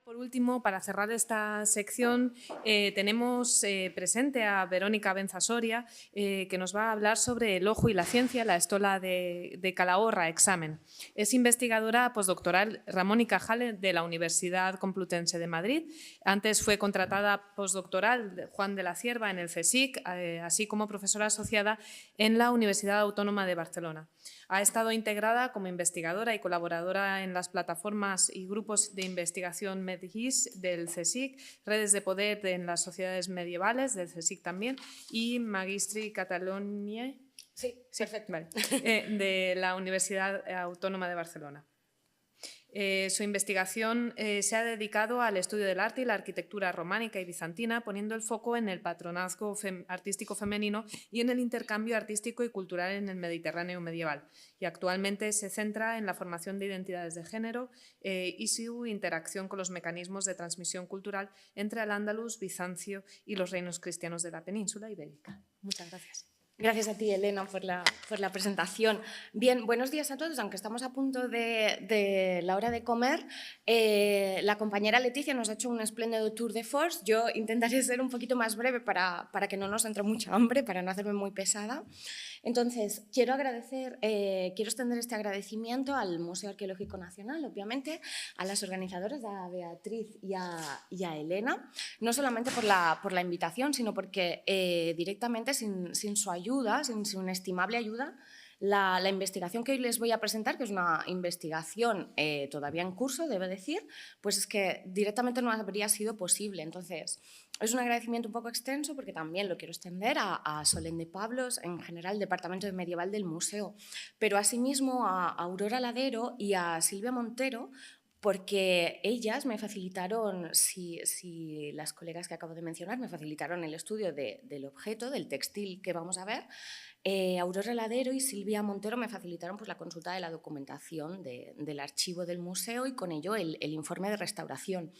Por último, para cerrar esta sección, tenemos presente a Verónica Benzasoria, que nos va a hablar sobre el ojo y la ciencia, la estola de Calahorra, examen. Es investigadora postdoctoral Ramón y Cajal de la Universidad Complutense de Madrid. Antes fue contratada postdoctoral Juan de la Cierva en el CSIC, así como profesora asociada en la Universidad Autónoma de Barcelona. Ha estado integrada como investigadora y colaboradora en las plataformas y grupos de investigación MEDGIS del CSIC, redes de poder en las sociedades medievales del CSIC también y Magistri Catalonia Perfecto. Vale, de la Universidad Autónoma de Barcelona. Su investigación se ha dedicado al estudio del arte y la arquitectura románica y bizantina, poniendo el foco en el patronazgo artístico femenino y en el intercambio artístico y cultural en el Mediterráneo medieval. Y actualmente se centra en la formación de identidades de género y su interacción con los mecanismos de transmisión cultural entre Al-Ándalus, Bizancio y los reinos cristianos de la península ibérica. Muchas gracias. Gracias a ti, Elena, por la presentación. Bien, buenos días a todos. Aunque estamos a punto de la hora de comer, la compañera Leticia nos ha hecho un espléndido tour de force. Yo intentaré ser un poquito más breve para que no nos entre mucha hambre, para no hacerme muy pesada. Entonces, quiero extender este agradecimiento al Museo Arqueológico Nacional, obviamente, a las organizadoras, a Beatriz y a Elena, no solamente por la invitación, sino porque directamente sin su ayuda, sin su inestimable ayuda, la investigación que hoy les voy a presentar, que es una investigación todavía en curso, debo decir, pues es que directamente no habría sido posible. Entonces, es un agradecimiento un poco extenso porque también lo quiero extender a Solén de Pablos, en general, el Departamento de Medieval del Museo, pero asimismo a Aurora Ladero y a Silvia Montero, porque ellas me facilitaron, si las colegas que acabo de mencionar, me facilitaron el estudio del objeto, del textil que vamos a ver. Aurora Ladero y Silvia Montero me facilitaron pues, la consulta de la documentación del archivo del museo y con ello el informe de restauración.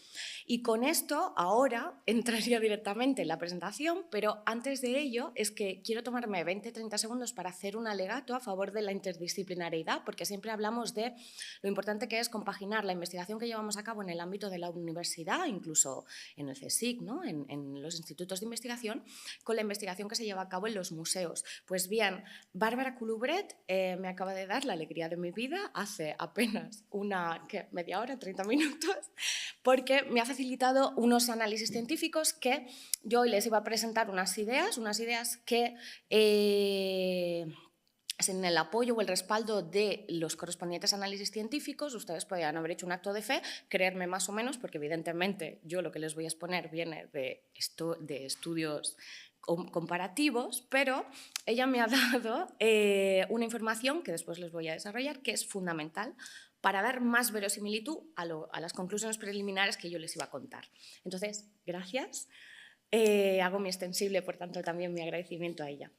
Y con esto ahora entraría directamente en la presentación, pero antes de ello es que quiero tomarme 20-30 segundos para hacer un alegato a favor de la interdisciplinariedad, porque siempre hablamos de lo importante que es compaginar la investigación que llevamos a cabo en el ámbito de la universidad, incluso en el CSIC, ¿no? en los institutos de investigación, con la investigación que se lleva a cabo en los museos. Pues bien, Bárbara Culubret me acaba de dar la alegría de mi vida hace apenas media hora, 30 minutos, porque me ha facilitado unos análisis científicos que yo hoy les iba a presentar unas ideas que sin el apoyo o el respaldo de los correspondientes análisis científicos, ustedes podrían haber hecho un acto de fe, creerme más o menos, porque evidentemente yo lo que les voy a exponer viene de estudios comparativos, pero ella me ha dado una información que después les voy a desarrollar, que es fundamental para dar más verosimilitud a las conclusiones preliminares que yo les iba a contar. Entonces, gracias. Hago mi extensible, por tanto, también mi agradecimiento a ella.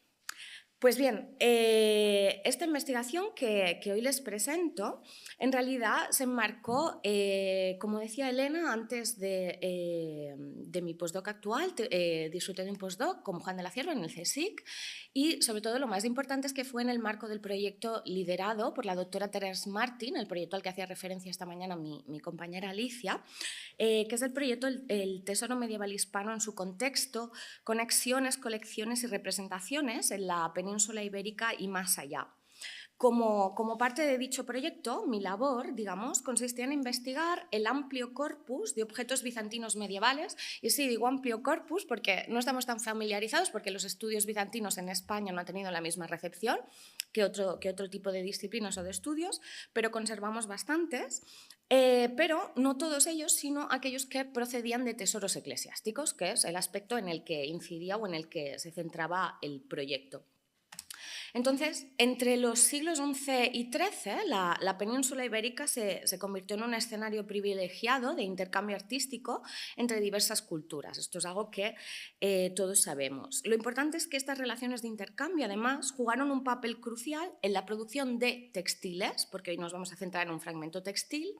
Pues bien, esta investigación que hoy les presento, en realidad se enmarcó, como decía Elena, antes de mi postdoc actual, disfruté de un postdoc con Juan de la Cierva en el CSIC y, sobre todo, lo más importante es que fue en el marco del proyecto liderado por la doctora Teresa Martín, el proyecto al que hacía referencia esta mañana mi compañera Alicia, que es el proyecto El Tesoro Medieval Hispano en su contexto, conexiones, colecciones y representaciones en la península ibérica y más allá. Como parte de dicho proyecto, mi labor, digamos, consistía en investigar el amplio corpus de objetos bizantinos medievales, y sí, digo amplio corpus porque no estamos tan familiarizados, porque los estudios bizantinos en España no han tenido la misma recepción que otro tipo de disciplinas o de estudios, pero conservamos bastantes, pero no todos ellos, sino aquellos que procedían de tesoros eclesiásticos, que es el aspecto en el que incidía o en el que se centraba el proyecto. Entonces, entre los siglos XI y XIII, la península ibérica se convirtió en un escenario privilegiado de intercambio artístico entre diversas culturas. Esto es algo que todos sabemos. Lo importante es que estas relaciones de intercambio, además, jugaron un papel crucial en la producción de textiles, porque hoy nos vamos a centrar en un fragmento textil,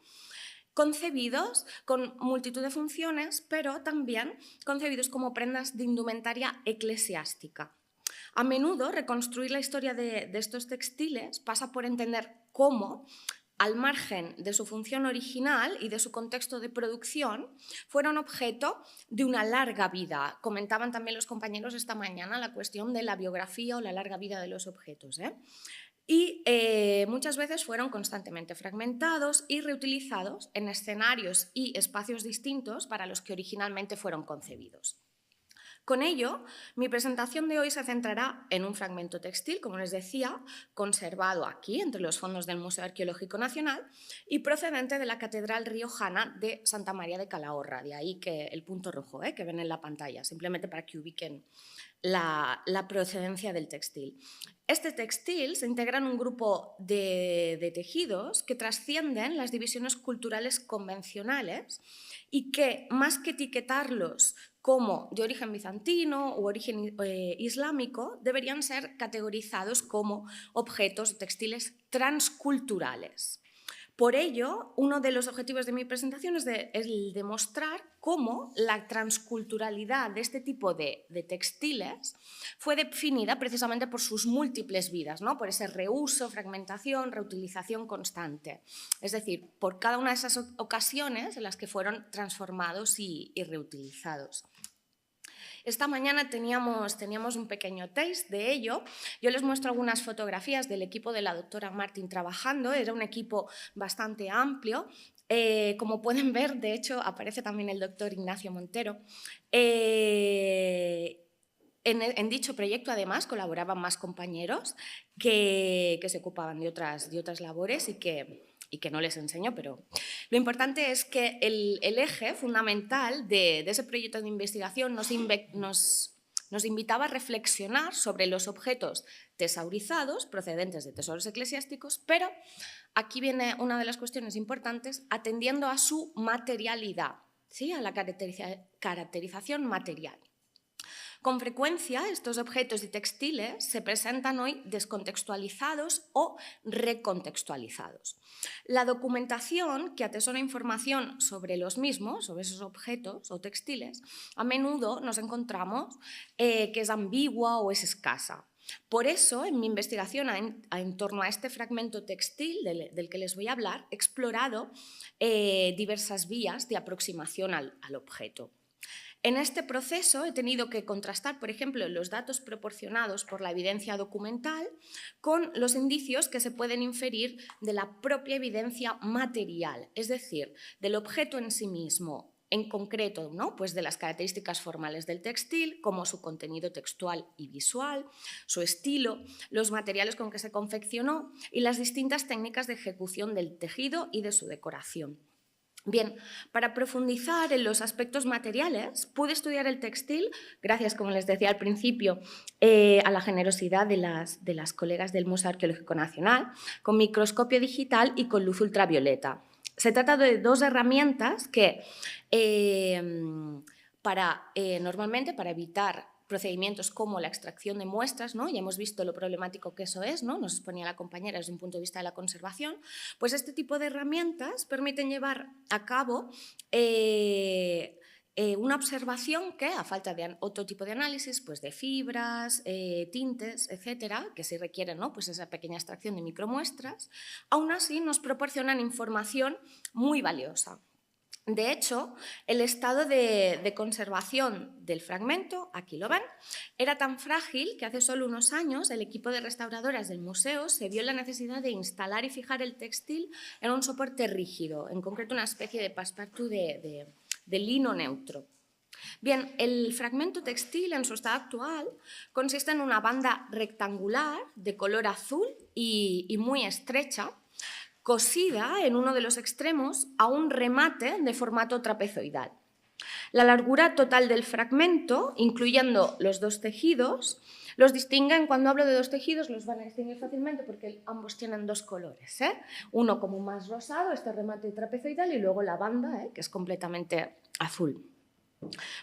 concebidos con multitud de funciones, pero también concebidos como prendas de indumentaria eclesiástica. A menudo, reconstruir la historia de estos textiles pasa por entender cómo al margen de su función original y de su contexto de producción, fueron objeto de una larga vida. Comentaban también los compañeros esta mañana la cuestión de la biografía o la larga vida de los objetos, y muchas veces fueron constantemente fragmentados y reutilizados en escenarios y espacios distintos para los que originalmente fueron concebidos. Con ello, mi presentación de hoy se centrará en un fragmento textil, como les decía, conservado aquí, entre los fondos del Museo Arqueológico Nacional y procedente de la Catedral Riojana de Santa María de Calahorra, de ahí que el punto rojo que ven en la pantalla, simplemente para que ubiquen la procedencia del textil. Este textil se integra en un grupo de tejidos que trascienden las divisiones culturales convencionales y que, más que etiquetarlos como de origen bizantino u origen islámico, deberían ser categorizados como objetos textiles transculturales. Por ello, uno de los objetivos de mi presentación es el demostrar cómo la transculturalidad de este tipo de textiles fue definida precisamente por sus múltiples vidas, ¿no? Por ese reuso, fragmentación, reutilización constante. Es decir, por cada una de esas ocasiones en las que fueron transformados y reutilizados. Esta mañana teníamos un pequeño taste de ello. Yo les muestro algunas fotografías del equipo de la doctora Martín trabajando. Era un equipo bastante amplio. Como pueden ver, de hecho, aparece también el doctor Ignacio Montero. En dicho proyecto, además, colaboraban más compañeros que se ocupaban de otras labores y que no les enseño, pero lo importante es que el eje fundamental de ese proyecto de investigación nos invitaba a reflexionar sobre los objetos tesaurizados procedentes de tesoros eclesiásticos, pero aquí viene una de las cuestiones importantes, atendiendo a su materialidad, ¿sí? A la caracterización material. Con frecuencia, estos objetos y textiles se presentan hoy descontextualizados o recontextualizados. La documentación que atesora información sobre los mismos, sobre esos objetos o textiles, a menudo nos encontramos que es ambigua o es escasa. Por eso, en mi investigación en torno a este fragmento textil del que les voy a hablar, he explorado diversas vías de aproximación al objeto. En este proceso he tenido que contrastar, por ejemplo, los datos proporcionados por la evidencia documental con los indicios que se pueden inferir de la propia evidencia material, es decir, del objeto en sí mismo, en concreto, ¿no? Pues de las características formales del textil, como su contenido textual y visual, su estilo, los materiales con que se confeccionó y las distintas técnicas de ejecución del tejido y de su decoración. Bien, para profundizar en los aspectos materiales, pude estudiar el textil, gracias, como les decía al principio, a la generosidad de las colegas del Museo Arqueológico Nacional, con microscopio digital y con luz ultravioleta. Se trata de dos herramientas que, normalmente, para evitar procedimientos como la extracción de muestras, ¿no? Ya hemos visto lo problemático que eso es, ¿no? Nos exponía la compañera desde un punto de vista de la conservación, pues este tipo de herramientas permiten llevar a cabo una observación que, a falta de otro tipo de análisis, pues de fibras, tintes, etcétera, que sí requieren, ¿no? Pues esa pequeña extracción de micromuestras, aún así nos proporcionan información muy valiosa. De hecho, el estado de conservación del fragmento, aquí lo ven, era tan frágil que hace solo unos años el equipo de restauradoras del museo se vio la necesidad de instalar y fijar el textil en un soporte rígido, en concreto una especie de passepartout de lino neutro. Bien, el fragmento textil en su estado actual consiste en una banda rectangular de color azul y muy estrecha, cosida en uno de los extremos a un remate de formato trapezoidal. La largura total del fragmento, incluyendo los dos tejidos, los distinguen, cuando hablo de dos tejidos, los van a distinguir fácilmente porque ambos tienen dos colores, uno como más rosado, este remate trapezoidal, y luego la banda, que es completamente azul.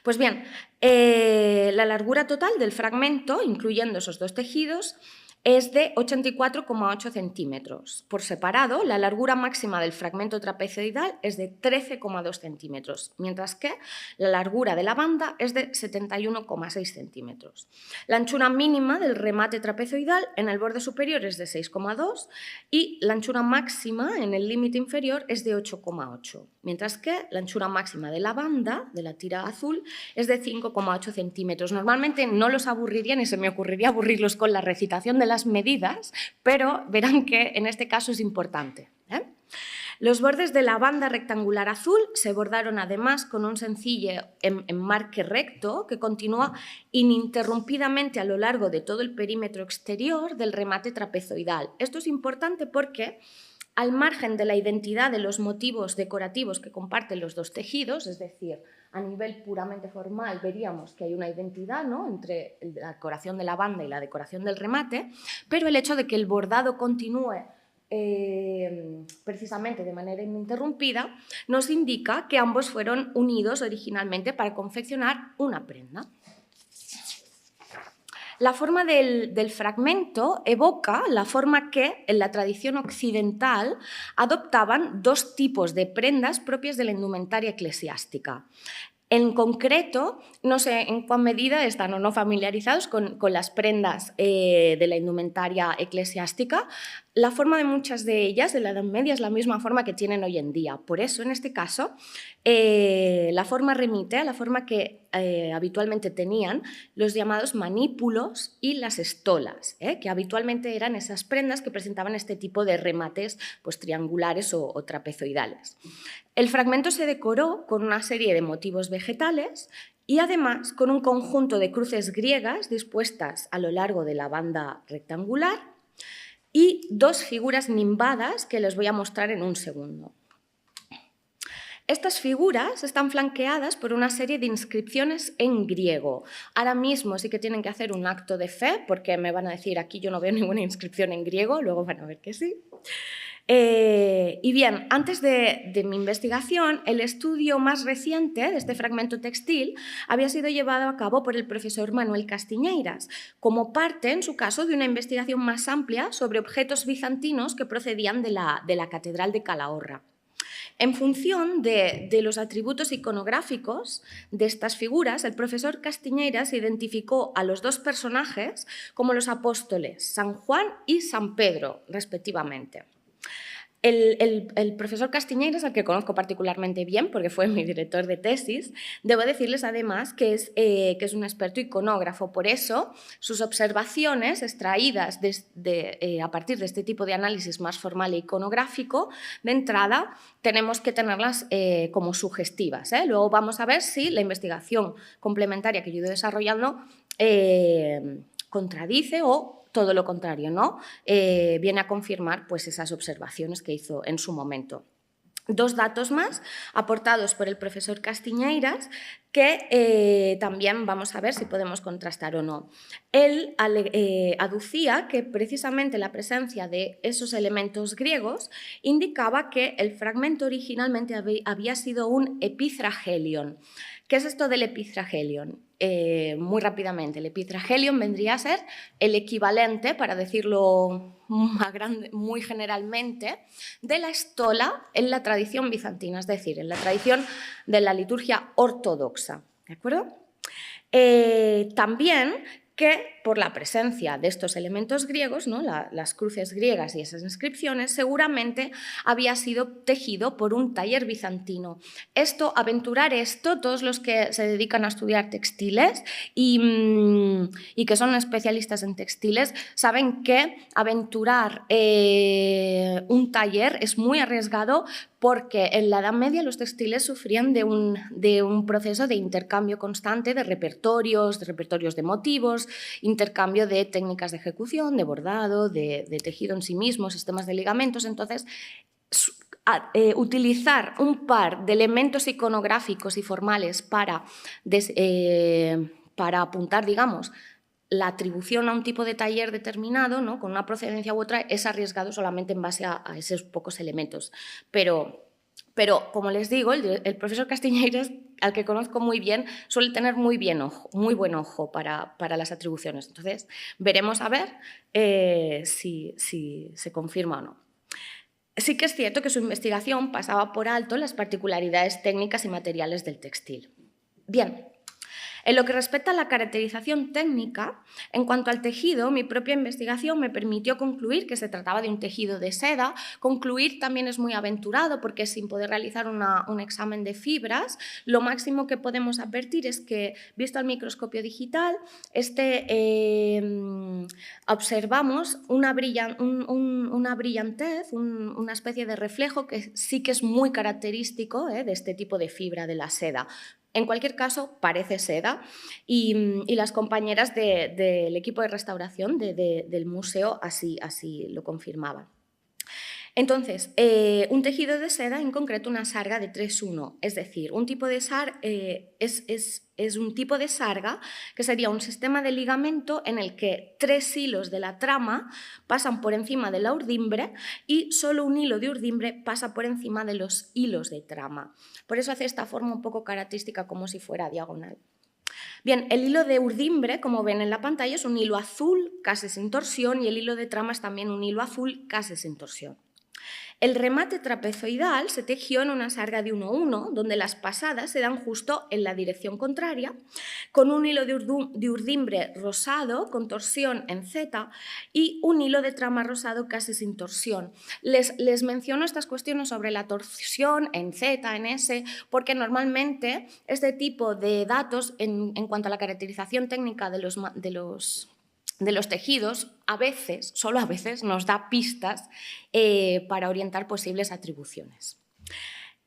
Pues bien, la largura total del fragmento, incluyendo esos dos tejidos, es de 84,8 centímetros. Por separado, la largura máxima del fragmento trapezoidal es de 13,2 centímetros, mientras que la largura de la banda es de 71,6 centímetros. La anchura mínima del remate trapezoidal en el borde superior es de 6,2 y la anchura máxima en el límite inferior es de 8,8, mientras que la anchura máxima de la banda, de la tira azul, es de 5,8 centímetros. Normalmente no los aburriría ni se me ocurriría aburrirlos con la recitación de las medidas, pero verán que en este caso es importante, ¿eh? Los bordes de la banda rectangular azul se bordaron además con un sencillo enmarque recto que continúa ininterrumpidamente a lo largo de todo el perímetro exterior del remate trapezoidal. Esto es importante porque, al margen de la identidad de los motivos decorativos que comparten los dos tejidos, es decir, a nivel puramente formal veríamos que hay una identidad, ¿no?, entre la decoración de la banda y la decoración del remate, pero el hecho de que el bordado continúe precisamente de manera ininterrumpida nos indica que ambos fueron unidos originalmente para confeccionar una prenda. La forma del fragmento evoca la forma que en la tradición occidental adoptaban dos tipos de prendas propias de la indumentaria eclesiástica. En concreto, no sé en cuán medida están o no familiarizados con las prendas de la indumentaria eclesiástica. La forma de muchas de ellas de la Edad Media es la misma forma que tienen hoy en día. Por eso, en este caso, la forma remite a la forma que habitualmente tenían los llamados manípulos y las estolas, que habitualmente eran esas prendas que presentaban este tipo de remates, pues, triangulares o trapezoidales. El fragmento se decoró con una serie de motivos vegetales y además con un conjunto de cruces griegas dispuestas a lo largo de la banda rectangular y dos figuras nimbadas que les voy a mostrar en un segundo. Estas figuras están flanqueadas por una serie de inscripciones en griego. Ahora mismo sí que tienen que hacer un acto de fe, porque me van a decir aquí yo no veo ninguna inscripción en griego, luego van a ver que sí. Y bien, antes de mi investigación, el estudio más reciente de este fragmento textil había sido llevado a cabo por el profesor Manuel Castiñeiras, como parte, en su caso, de una investigación más amplia sobre objetos bizantinos que procedían de la Catedral de Calahorra. En función de los atributos iconográficos de estas figuras, el profesor Castiñeiras identificó a los dos personajes como los apóstoles San Juan y San Pedro, respectivamente. El profesor Castiñeiras, al que conozco particularmente bien porque fue mi director de tesis, debo decirles además que es un experto iconógrafo. Por eso, sus observaciones extraídas a partir de este tipo de análisis más formal e iconográfico, de entrada tenemos que tenerlas como sugestivas, ¿eh? Luego vamos a ver si la investigación complementaria que yo he ido desarrollando contradice o todo lo contrario, ¿no? Viene a confirmar, pues, esas observaciones que hizo en su momento. Dos datos más aportados por el profesor Castiñeiras que también vamos a ver si podemos contrastar o no. Él aducía que precisamente la presencia de esos elementos griegos indicaba que el fragmento originalmente había sido un epitragelion. ¿Qué es esto del epitragelion? Muy rápidamente, el epitragelion vendría a ser el equivalente, para decirlo muy generalmente, de la estola en la tradición bizantina, es decir, en la tradición de la liturgia ortodoxa. ¿De acuerdo? También que por la presencia de estos elementos griegos, ¿no?, las cruces griegas y esas inscripciones, seguramente había sido tejido por un taller bizantino. Aventurar esto, todos los que se dedican a estudiar textiles y que son especialistas en textiles, saben que aventurar un taller es muy arriesgado, porque en la Edad Media los textiles sufrían de un proceso de intercambio constante de repertorios de motivos, intercambio de técnicas de ejecución, de bordado, de tejido en sí mismo, sistemas de ligamentos. Entonces, utilizar un par de elementos iconográficos y formales para apuntar, digamos, la atribución a un tipo de taller determinado, ¿no?, con una procedencia u otra, es arriesgado solamente en base a esos pocos elementos. Pero Pero, como les digo, el profesor Castiñeiras, al que conozco muy bien, suele tener muy buen ojo para las atribuciones. Entonces, veremos a ver si se confirma o no. Sí que es cierto que su investigación pasaba por alto las particularidades técnicas y materiales del textil. Bien, en lo que respecta a la caracterización técnica, en cuanto al tejido, mi propia investigación me permitió concluir que se trataba de un tejido de seda. Concluir también es muy aventurado porque sin poder realizar un examen de fibras, lo máximo que podemos advertir es que, visto al microscopio digital, observamos una brillantez, una especie de reflejo que sí que es muy característico de este tipo de fibra de la seda. En cualquier caso, parece seda y las compañeras del equipo de restauración del museo así lo confirmaban. Entonces, un tejido de seda, en concreto una sarga de 3-1, es decir, un tipo de es un tipo de sarga que sería un sistema de ligamento en el que 3 hilos de la trama pasan por encima de la urdimbre y solo un hilo de urdimbre pasa por encima de los hilos de trama. Por eso hace esta forma un poco característica, como si fuera diagonal. Bien, el hilo de urdimbre, como ven en la pantalla, es un hilo azul casi sin torsión y el hilo de trama es también un hilo azul casi sin torsión. El remate trapezoidal se tejió en una sarga de 1-1, donde las pasadas se dan justo en la dirección contraria, con un hilo de urdimbre rosado con torsión en Z y un hilo de trama rosado casi sin torsión. Les menciono estas cuestiones sobre la torsión en Z, en S, porque normalmente este tipo de datos en cuanto a la caracterización técnica de los tejidos, a veces, solo a veces, nos da pistas para orientar posibles atribuciones.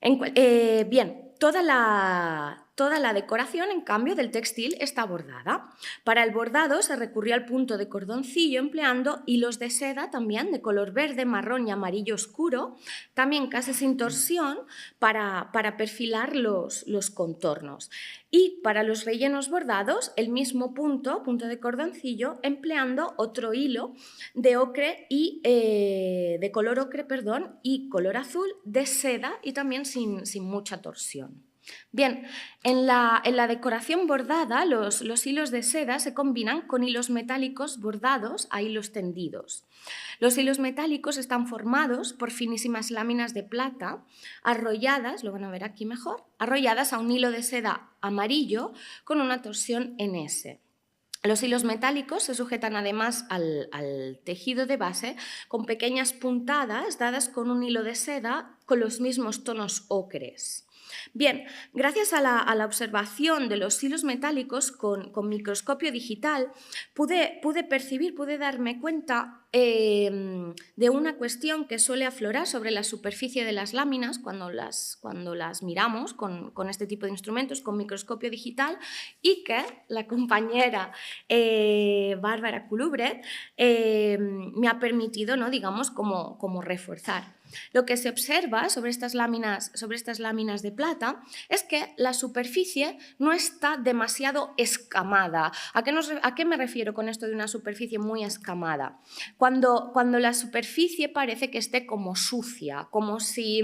Bien, toda la decoración, en cambio, del textil está bordada. Para el bordado se recurrió al punto de cordoncillo empleando hilos de seda también de color verde, marrón y amarillo oscuro, también casi sin torsión, para perfilar los contornos. Y para los rellenos bordados, el mismo punto de cordoncillo, empleando otro hilo de ocre de color ocre, y color azul de seda y también sin mucha torsión. Bien, en la decoración bordada, los hilos de seda se combinan con hilos metálicos bordados a hilos tendidos. Los hilos metálicos están formados por finísimas láminas de plata arrolladas, lo van a ver aquí mejor, arrolladas a un hilo de seda amarillo con una torsión en S. Los hilos metálicos se sujetan además al tejido de base con pequeñas puntadas dadas con un hilo de seda con los mismos tonos ocres. Bien, gracias a la observación de los hilos metálicos con microscopio digital, pude darme cuenta de una cuestión que suele aflorar sobre la superficie de las láminas cuando las miramos con este tipo de instrumentos, con microscopio digital, y que la compañera Bárbara Culubret me ha permitido, ¿no?, digamos, como reforzar. Lo que se observa sobre estas láminas de plata es que la superficie no está demasiado escamada. ¿A qué me refiero con esto de una superficie muy escamada? Cuando la superficie parece que esté como sucia, como si...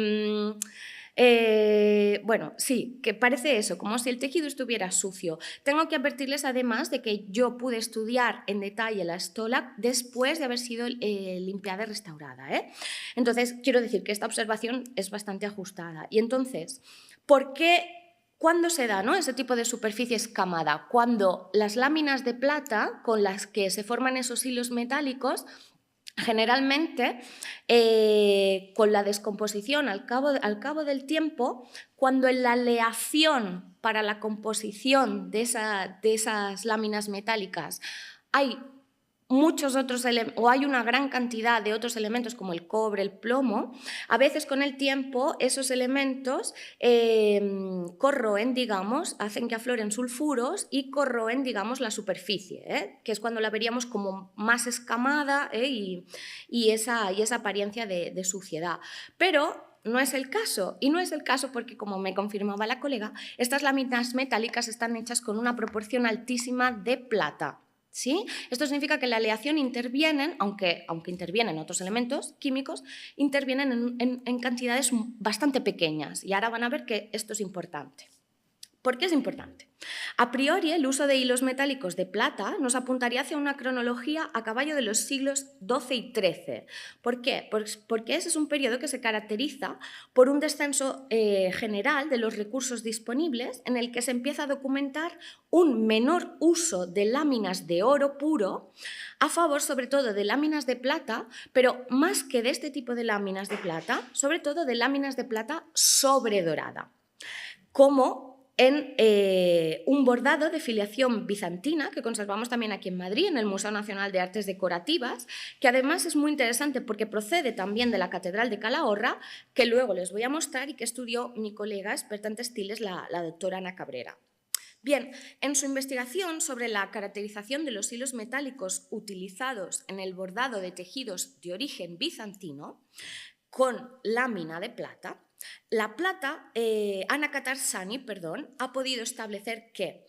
bueno, sí, que parece eso, como si el tejido estuviera sucio. Tengo que advertirles además de que yo pude estudiar en detalle la estola después de haber sido limpiada y restaurada. Entonces, quiero decir que esta observación es bastante ajustada. Y entonces, ¿por qué? ¿Cuándo se da, ¿no?, ese tipo de superficie escamada? Cuando las láminas de plata con las que se forman esos hilos metálicos, generalmente, con la descomposición al cabo del tiempo, cuando en la aleación para la composición de esas láminas metálicas hay muchos otros o hay una gran cantidad de otros elementos como el cobre, el plomo, a veces con el tiempo esos elementos corroen, digamos, hacen que afloren sulfuros y corroen, digamos, la superficie, que es cuando la veríamos como más escamada y esa apariencia de suciedad. Pero no es el caso, y no es el caso porque, como me confirmaba la colega, estas láminas metálicas están hechas con una proporción altísima de plata. ¿Sí? Esto significa que en la aleación intervienen, aunque intervienen otros elementos químicos, intervienen en cantidades bastante pequeñas. Y ahora van a ver que esto es importante. ¿Por qué es importante? A priori, el uso de hilos metálicos de plata nos apuntaría hacia una cronología a caballo de los siglos XII y XIII. ¿Por qué? Porque ese es un periodo que se caracteriza por un descenso general de los recursos disponibles, en el que se empieza a documentar un menor uso de láminas de oro puro a favor sobre todo de láminas de plata, pero más que de este tipo de láminas de plata, sobre todo de láminas de plata sobredorada, como en un bordado de filiación bizantina que conservamos también aquí en Madrid, en el Museo Nacional de Artes Decorativas, que además es muy interesante porque procede también de la Catedral de Calahorra, que luego les voy a mostrar y que estudió mi colega experta en textiles, la doctora Ana Cabrera. Bien, en su investigación sobre la caracterización de los hilos metálicos utilizados en el bordado de tejidos de origen bizantino con lámina de plata, Ana Catarsani, ha podido establecer que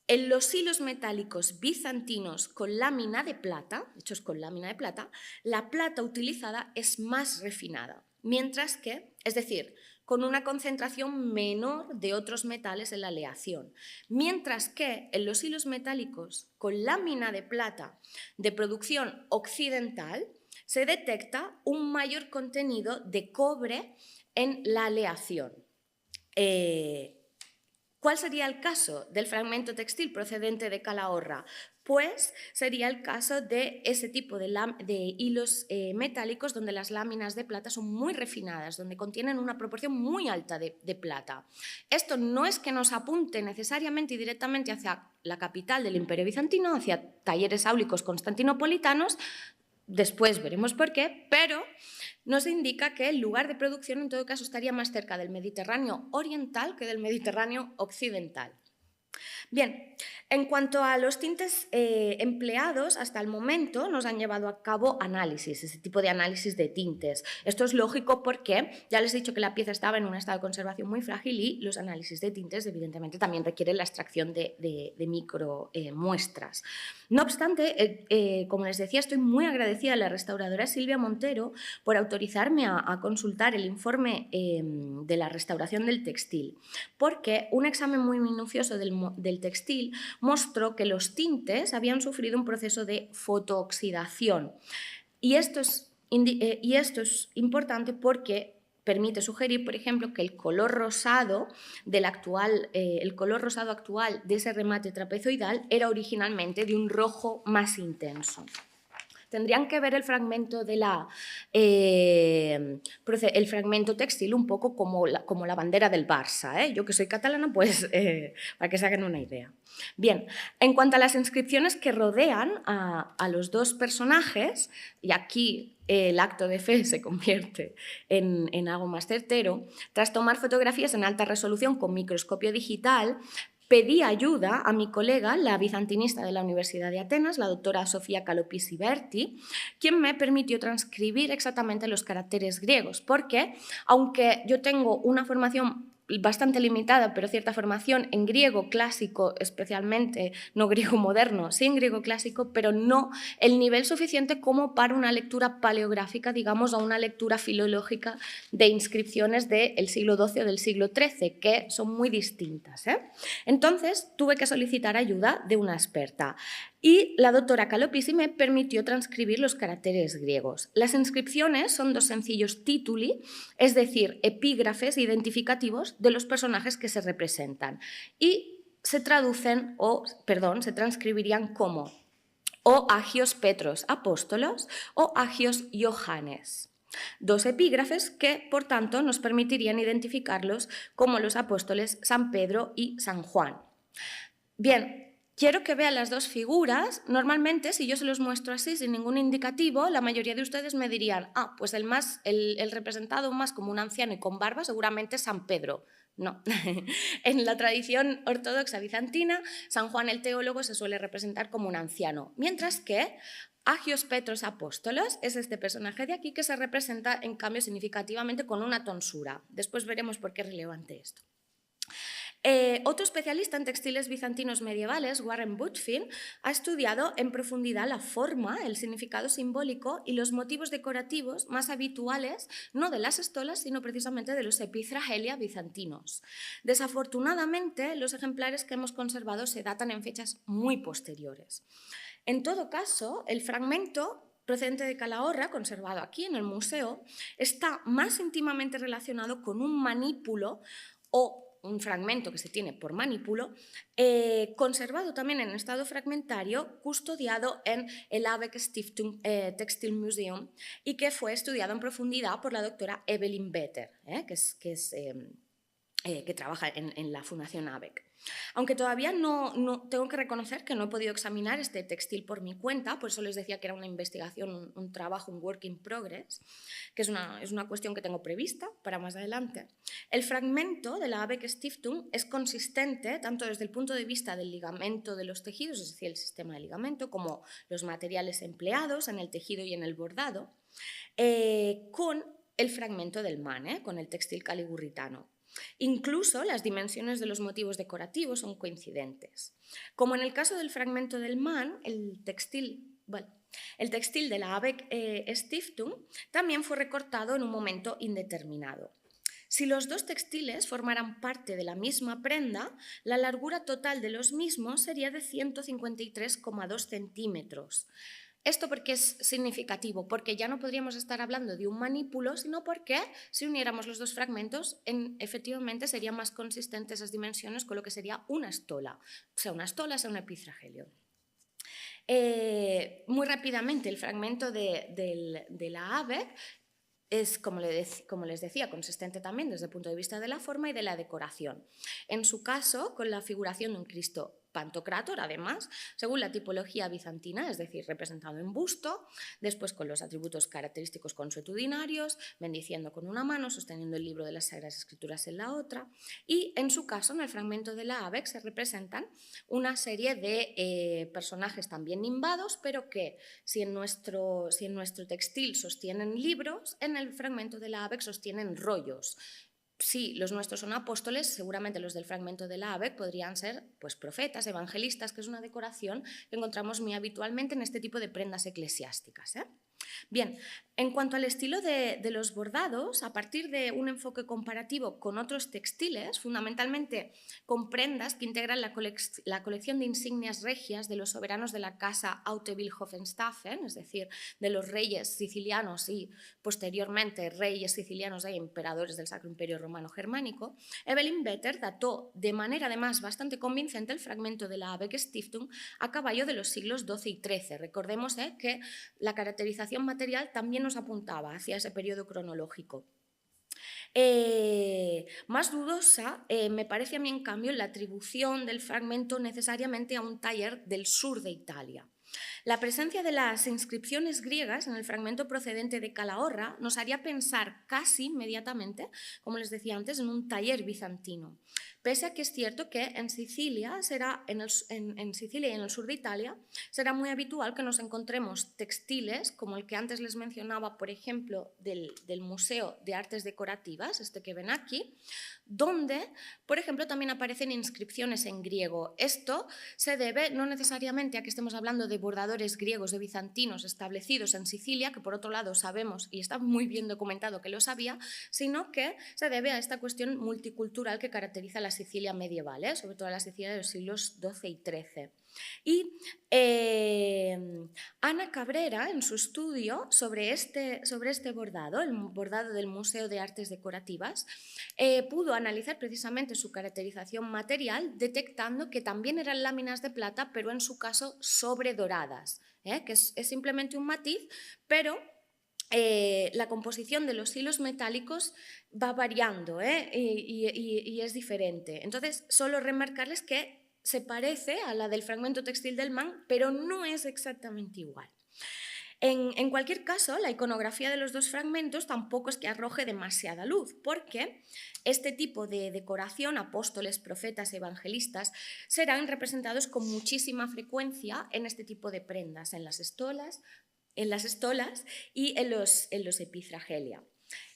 en los hilos metálicos bizantinos con lámina de plata, hechos con lámina de plata, la plata utilizada es más refinada, mientras que, es decir, con una concentración menor de otros metales en la aleación, mientras que en los hilos metálicos con lámina de plata de producción occidental se detecta un mayor contenido de cobre en la aleación. ¿Cuál sería el caso del fragmento textil procedente de Calahorra? Pues sería el caso de ese tipo de hilos metálicos donde las láminas de plata son muy refinadas, donde contienen una proporción muy alta de plata. Esto no es que nos apunte necesariamente y directamente hacia la capital del Imperio Bizantino, hacia talleres áulicos constantinopolitanos, después veremos por qué, pero nos indica que el lugar de producción en todo caso estaría más cerca del Mediterráneo oriental que del Mediterráneo occidental. Bien, en cuanto a los tintes empleados, hasta el momento nos han llevado a cabo análisis, ese tipo de análisis de tintes. Esto es lógico porque ya les he dicho que la pieza estaba en un estado de conservación muy frágil y los análisis de tintes evidentemente también requieren la extracción de micro muestras. No obstante, como les decía, estoy muy agradecida a la restauradora Silvia Montero por autorizarme a consultar el informe de la restauración del textil, porque un examen muy minucioso del textil mostró que los tintes habían sufrido un proceso de fotooxidación. Y esto es importante porque permite sugerir, por ejemplo, que el color rosado actual de ese remate trapezoidal era originalmente de un rojo más intenso. Tendrían que ver el fragmento el fragmento textil un poco como la bandera del Barça. Yo que soy catalana, pues para que se hagan una idea. Bien, en cuanto a las inscripciones que rodean a los dos personajes, y aquí el acto de fe se convierte en algo más certero, tras tomar fotografías en alta resolución con microscopio digital, pedí ayuda a mi colega, la bizantinista de la Universidad de Atenas, la doctora Sofía Kalopisi-Berti, quien me permitió transcribir exactamente los caracteres griegos, porque aunque yo tengo una formación bastante limitada, pero cierta formación en griego clásico, especialmente, no griego moderno, sí en griego clásico, pero no el nivel suficiente como para una lectura paleográfica, digamos, o una lectura filológica de inscripciones del siglo XII o del siglo XIII, que son muy distintas. Entonces, tuve que solicitar ayuda de una experta. Y la doctora Kalopisi me permitió transcribir los caracteres griegos. Las inscripciones son dos sencillos tituli, es decir, epígrafes identificativos de los personajes que se representan. Y se transcribirían como o Agios Petros Apóstolos o Agios Iohannes. Dos epígrafes que, por tanto, nos permitirían identificarlos como los apóstoles San Pedro y San Juan. Bien, quiero que vean las dos figuras. Normalmente, si yo se los muestro así, sin ningún indicativo, la mayoría de ustedes me dirían, pues el representado más como un anciano y con barba seguramente es San Pedro. No. En la tradición ortodoxa bizantina, San Juan el teólogo se suele representar como un anciano, mientras que Agios Petros Apóstolos es este personaje de aquí que se representa, en cambio, significativamente con una tonsura. Después veremos por qué es relevante esto. Otro especialista en textiles bizantinos medievales, Warren Buttfin, ha estudiado en profundidad la forma, el significado simbólico y los motivos decorativos más habituales, no de las estolas, sino precisamente de los epithrahelia bizantinos. Desafortunadamente, los ejemplares que hemos conservado se datan en fechas muy posteriores. En todo caso, el fragmento procedente de Calahorra, conservado aquí en el museo, está más íntimamente relacionado con un manípulo o un fragmento que se tiene por manípulo, conservado también en estado fragmentario, custodiado en el Abeck Stiftung Textile Museum y que fue estudiado en profundidad por la doctora Evelyn Vetter, que trabaja en la Fundación Abeck. Aunque todavía no tengo que reconocer que no he podido examinar este textil por mi cuenta, por eso les decía que era una investigación, un trabajo, un work in progress, que es una cuestión que tengo prevista para más adelante. El fragmento de la Abeck Stiftung es consistente tanto desde el punto de vista del ligamento de los tejidos, es decir, el sistema de ligamento, como los materiales empleados en el tejido y en el bordado, con el fragmento del man, con el textil caligurritano. Incluso las dimensiones de los motivos decorativos son coincidentes. Como en el caso del fragmento del man, el textil de la Abeck Stiftung también fue recortado en un momento indeterminado. Si los dos textiles formaran parte de la misma prenda, la largura total de los mismos sería de 153,2 centímetros. ¿Esto por qué es significativo? Porque ya no podríamos estar hablando de un manípulo, sino porque si uniéramos los dos fragmentos, efectivamente serían más consistentes esas dimensiones con lo que sería una estola, sea una epithrahelio. Muy rápidamente, el fragmento de la Abeck es, como les decía, consistente también desde el punto de vista de la forma y de la decoración. En su caso, con la figuración de un Cristo Pantocrátor, además, según la tipología bizantina, es decir, representado en busto, después con los atributos característicos consuetudinarios, bendiciendo con una mano, sosteniendo el libro de las Sagradas Escrituras en la otra, y en su caso, en el fragmento de la Abeck, se representan una serie de personajes también nimbados, pero que si en nuestro textil sostienen libros, en el fragmento de la Abeck sostienen rollos. Si los nuestros son apóstoles, seguramente los del fragmento de la Abeck podrían ser pues, profetas, evangelistas, que es una decoración que encontramos muy habitualmente en este tipo de prendas eclesiásticas. Bien, en cuanto al estilo de los bordados, a partir de un enfoque comparativo con otros textiles, fundamentalmente con prendas que integran la colección de insignias regias de los soberanos de la casa Hauteville-Hohenstaufen, es decir, de los reyes sicilianos y posteriormente reyes sicilianos e emperadores del Sacro Imperio Romano Germánico, Evelyn Vetter dató de manera además bastante convincente el fragmento de la Abeck Stiftung a caballo de los siglos XII y XIII. Recordemos que la caracterización material también nos apuntaba hacia ese periodo cronológico. Más dudosa me parece a mí, en cambio, la atribución del fragmento necesariamente a un taller del sur de Italia. La presencia de las inscripciones griegas en el fragmento procedente de Calahorra nos haría pensar casi inmediatamente, como les decía antes, en un taller bizantino. Pese a que es cierto que en Sicilia y en el sur de Italia será muy habitual que nos encontremos textiles, como el que antes les mencionaba, por ejemplo, del Museo de Artes Decorativas, este que ven aquí, donde, por ejemplo, también aparecen inscripciones en griego. Esto se debe no necesariamente a que estemos hablando de bordadores griegos, de bizantinos establecidos en Sicilia, que por otro lado sabemos y está muy bien documentado que lo sabía, sino que se debe a esta cuestión multicultural que caracteriza la Sicilia medieval, sobre todo la Sicilia de los siglos XII y XIII. Y Ana Cabrera, en su estudio sobre este bordado, el bordado del Museo de Artes Decorativas, pudo analizar precisamente su caracterización material, detectando que también eran láminas de plata, pero en su caso sobredoradas, que es simplemente un matiz, pero la composición de los hilos metálicos va variando y es diferente. Entonces, solo remarcarles que se parece a la del fragmento textil del man, pero no es exactamente igual. En cualquier caso, la iconografía de los dos fragmentos tampoco es que arroje demasiada luz, porque este tipo de decoración, apóstoles, profetas, evangelistas, serán representados con muchísima frecuencia en este tipo de prendas, en las estolas y en los epithrahelia.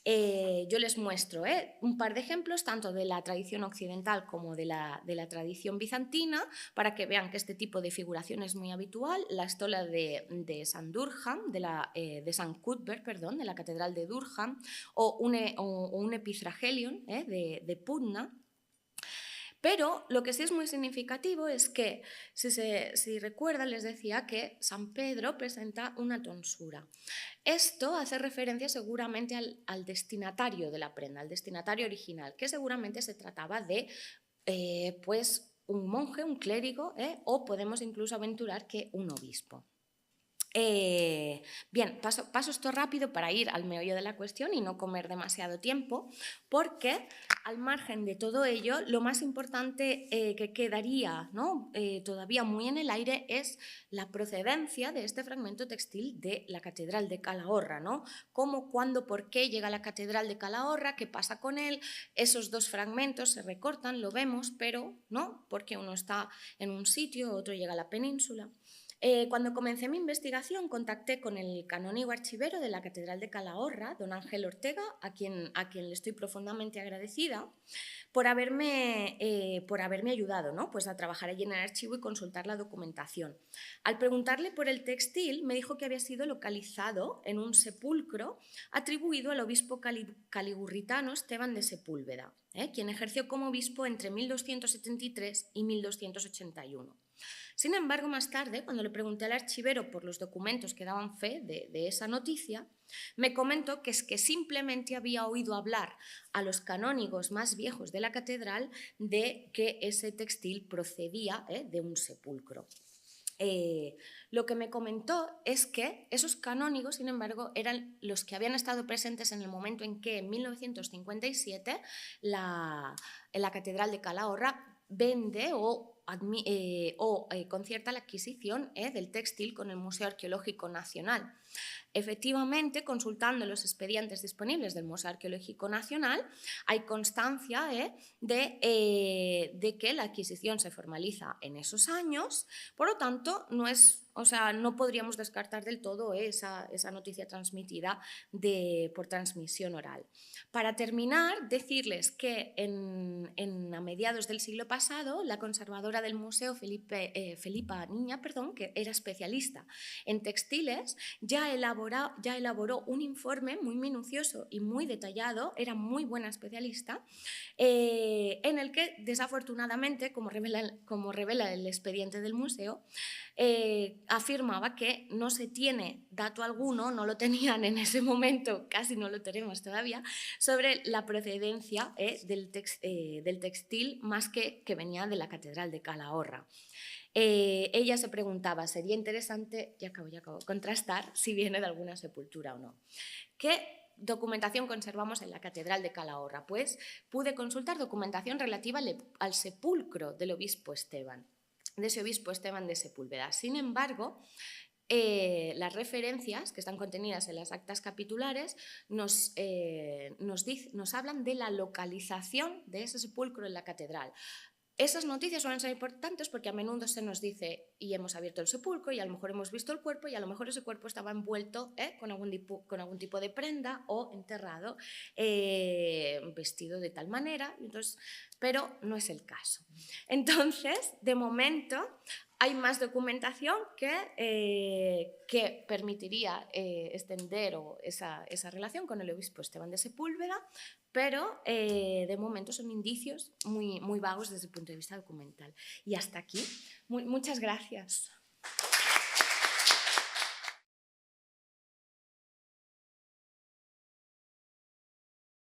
Yo les muestro un par de ejemplos, tanto de la tradición occidental como de la tradición bizantina, para que vean que este tipo de figuración es muy habitual. La estola de San Durham, de San Cuthbert, perdón, de la catedral de Durham, o un Epithragelion de Putna. Pero lo que sí es muy significativo es que, si recuerdan, les decía que San Pedro presenta una tonsura. Esto hace referencia seguramente al destinatario de la prenda, al destinatario original, que seguramente se trataba de pues un monje, un clérigo, o podemos incluso aventurar que un obispo. Bien, paso esto rápido para ir al meollo de la cuestión y no comer demasiado tiempo, porque al margen de todo ello, lo más importante que quedaría, ¿no? Todavía muy en el aire es la procedencia de este fragmento textil de la Catedral de Calahorra, ¿no? Cómo, cuándo, por qué llega a la Catedral de Calahorra, qué pasa con él. Esos dos fragmentos se recortan, lo vemos, pero no, porque uno está en un sitio, otro llega a la península. Cuando comencé mi investigación, contacté con el canónigo archivero de la Catedral de Calahorra, don Ángel Ortega, a quien le estoy profundamente agradecida por haberme ayudado, ¿no? Pues a trabajar allí en el archivo y consultar la documentación. Al preguntarle por el textil, me dijo que había sido localizado en un sepulcro atribuido al obispo caligurritano Esteban de Sepúlveda, quien ejerció como obispo entre 1273 y 1281. Sin embargo, más tarde, cuando le pregunté al archivero por los documentos que daban fe de esa noticia, me comentó que es que simplemente había oído hablar a los canónigos más viejos de la catedral de que ese textil procedía de un sepulcro. Lo que me comentó es que esos canónigos, sin embargo, eran los que habían estado presentes en el momento en que, en 1957, la Catedral de Calahorra vende o concierta la adquisición del textil con el Museo Arqueológico Nacional. Efectivamente, consultando los expedientes disponibles del Museo Arqueológico Nacional, hay constancia de que la adquisición se formaliza en esos años, por lo tanto, no podríamos descartar del todo esa noticia transmitida por transmisión oral. Para terminar, decirles que a mediados del siglo pasado, la conservadora del museo, Felipa Niña, que era especialista en textiles, ya elaboró un informe muy minucioso y muy detallado, era muy buena especialista, en el que, desafortunadamente, como revela el expediente del museo, afirmaba que no se tiene dato alguno, no lo tenían en ese momento, casi no lo tenemos todavía, sobre la procedencia del textil más que venía de la Catedral de Calahorra. Ella se preguntaba, sería interesante, ya acabo, contrastar si viene de alguna sepultura o no. ¿Qué documentación conservamos en la Catedral de Calahorra? Pues pude consultar documentación relativa al sepulcro del obispo Esteban, de ese obispo Esteban de Sepúlveda. Sin embargo, las referencias que están contenidas en las actas capitulares nos hablan de la localización de ese sepulcro en la catedral. Esas noticias suelen ser importantes porque a menudo se nos dice y hemos abierto el sepulcro y a lo mejor hemos visto el cuerpo y a lo mejor ese cuerpo estaba envuelto con algún tipo de prenda o enterrado, vestido de tal manera, pero no es el caso. Entonces, de momento, hay más documentación que permitiría extender esa relación con el obispo Esteban de Sepúlveda, pero de momento son indicios muy, muy vagos desde el punto de vista documental. Y hasta aquí. Muchas gracias.